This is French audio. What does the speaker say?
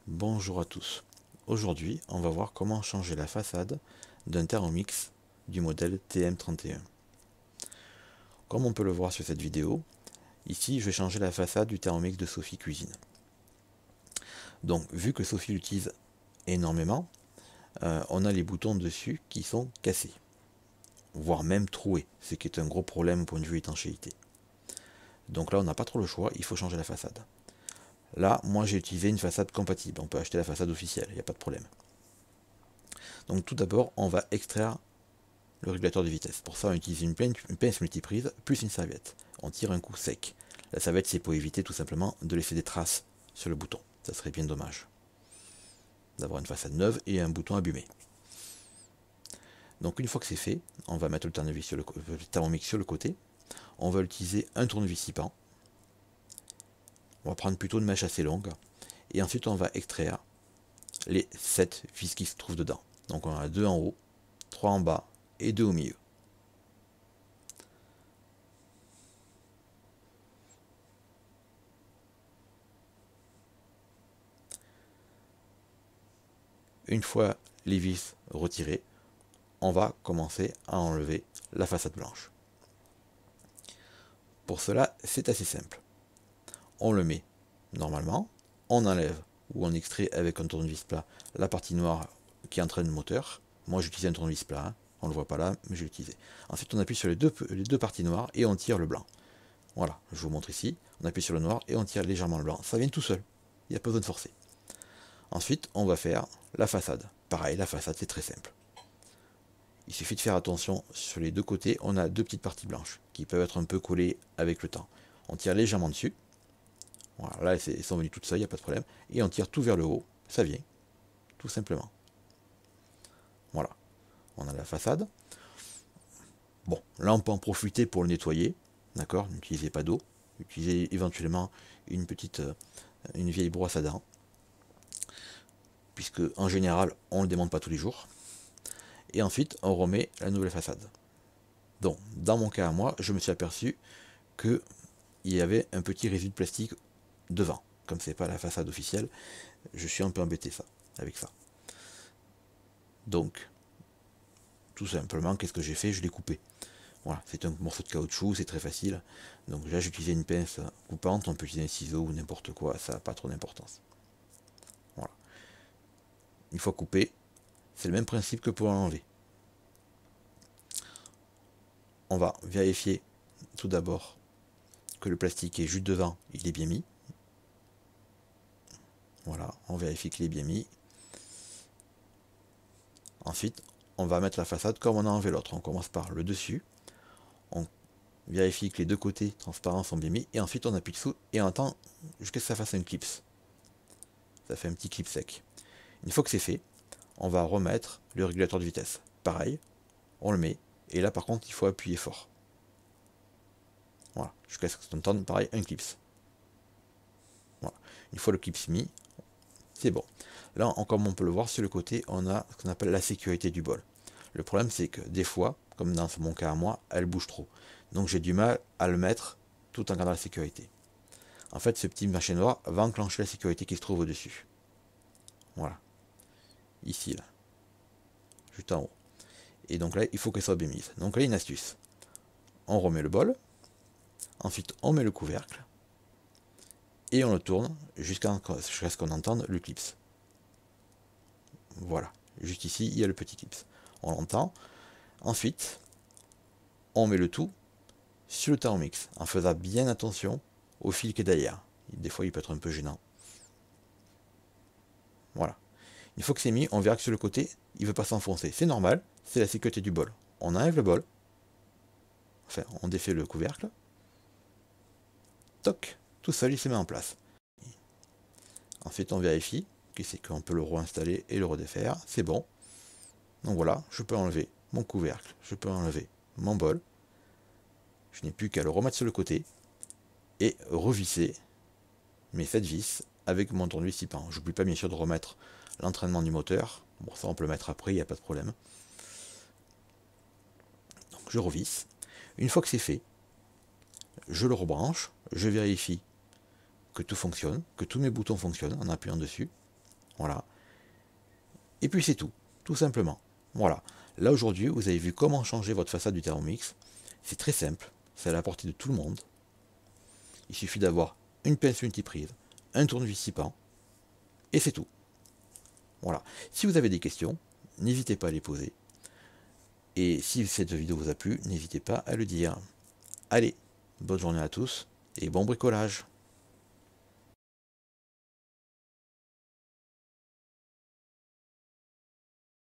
Bonjour à tous. Aujourd'hui, on va voir comment changer la façade d'un Thermomix du modèle TM31. Comme on peut le voir sur cette vidéo, ici je vais changer la façade du Thermomix de Sophie Cuisine. Donc vu que Sophie l'utilise énormément, on a les boutons dessus qui sont cassés, voire même troués, ce qui est un gros problème au point de vue étanchéité. Donc là on n'a pas trop le choix, il faut changer la façade. Là, moi j'ai utilisé une façade compatible, on peut acheter la façade officielle, il n'y a pas de problème. Donc tout d'abord, on va extraire le régulateur de vitesse. Pour ça, on utilise une pince multiprise plus une serviette. On tire un coup sec. La serviette, c'est pour éviter tout simplement de laisser des traces sur le bouton. Ça serait bien dommage d'avoir une façade neuve et un bouton abîmé. Donc une fois que c'est fait, on va mettre le Thermomix sur le côté. On va utiliser un tournevis 6 pans. On va prendre plutôt une mèche assez longue. Et ensuite, on va extraire les 7 vis qui se trouvent dedans. Donc on en a 2 en haut, 3 en bas et 2 au milieu. Une fois les vis retirées, on va commencer à enlever la façade blanche. Pour cela, c'est assez simple. On le met normalement, on enlève ou on extrait avec un tournevis plat la partie noire qui entraîne le moteur. Moi j'utilise un tournevis plat, hein. On ne le voit pas là, mais je l'ai utilisé. Ensuite on appuie sur les deux parties noires et on tire le blanc. Voilà, je vous montre ici, on appuie sur le noir et on tire légèrement le blanc. Ça vient tout seul, il n'y a pas besoin de forcer. Ensuite on va faire la façade. Pareil, la façade c'est très simple. Il suffit de faire attention, sur les deux côtés, on a deux petites parties blanches qui peuvent être un peu collées avec le temps. On tire légèrement dessus. Voilà, là elles sont venues toutes seules, il n'y a pas de problème. Et on tire tout vers le haut, ça vient, tout simplement. Voilà, on a la façade. Bon, là on peut en profiter pour le nettoyer, d'accord, n'utilisez pas d'eau. Utilisez éventuellement une vieille brosse à dents. Puisque en général, on ne le démonte pas tous les jours. Et ensuite, on remet la nouvelle façade. Donc, dans mon cas à moi, je me suis aperçu qu'il y avait un petit résidu de plastique devant. Comme c'est pas la façade officielle, je suis un peu embêté avec ça. Donc, tout simplement, qu'est-ce que j'ai fait? Je l'ai coupé. Voilà, c'est un morceau de caoutchouc, c'est très facile. Donc là, j'ai utilisé une pince coupante, on peut utiliser un ciseau ou n'importe quoi, ça n'a pas trop d'importance. Voilà. Une fois coupé, c'est le même principe que pour l'enlever. On va vérifier tout d'abord que le plastique est juste devant, il est bien mis. Voilà, on vérifie qu'il est bien mis. Ensuite, on va mettre la façade comme on a enlevé l'autre. On commence par le dessus. On vérifie que les deux côtés transparents sont bien mis. Et ensuite, on appuie dessous et on attend jusqu'à ce que ça fasse un clips. Ça fait un petit clip sec. Une fois que c'est fait, on va remettre le régulateur de vitesse. Pareil, on le met. Et là, par contre, il faut appuyer fort. Voilà, jusqu'à ce que ça entende pareil un clips. Voilà. Une fois le clips mis, c'est bon. Là, comme on peut le voir, sur le côté, on a ce qu'on appelle la sécurité du bol. Le problème, c'est que des fois, comme dans mon cas à moi, elle bouge trop. Donc j'ai du mal à le mettre tout en gardant la sécurité. En fait, ce petit machin noir va enclencher la sécurité qui se trouve au-dessus. Voilà. Ici, là. Juste en haut. Et donc là, il faut qu'elle soit bien mise. Donc là, une astuce. On remet le bol. Ensuite, on met le couvercle. Et on le tourne jusqu'à ce qu'on entende le clips. Voilà. Juste ici, il y a le petit clips. On l'entend. Ensuite, on met le tout sur le Thermomix, en faisant bien attention au fil qui est derrière. Des fois, il peut être un peu gênant. Voilà. Une fois que c'est mis, on verra que sur le côté, il ne veut pas s'enfoncer. C'est normal, c'est la sécurité du bol. On enlève le bol. Enfin, on défait le couvercle. Toc, tout seul, il se met en place. Ensuite, on vérifie qu'on peut le réinstaller et le redéfaire. C'est bon. Donc voilà, je peux enlever mon couvercle, je peux enlever mon bol. Je n'ai plus qu'à le remettre sur le côté et revisser mes 7 vis avec mon tournevis 6 pans. J'oublie pas bien sûr de remettre l'entraînement du moteur. Bon, ça on peut le mettre après, il n'y a pas de problème. Donc je revisse. Une fois que c'est fait, je le rebranche, je vérifie que tout fonctionne, que tous mes boutons fonctionnent en appuyant dessus. Voilà. Et puis c'est tout simplement. Voilà. Là aujourd'hui, vous avez vu comment changer votre façade du Thermomix. C'est très simple, c'est à la portée de tout le monde. Il suffit d'avoir une pince multiprise, un tournevis 6 pans, et c'est tout. Voilà. Si vous avez des questions, n'hésitez pas à les poser. Et si cette vidéo vous a plu, n'hésitez pas à le dire. Allez, bonne journée à tous et bon bricolage.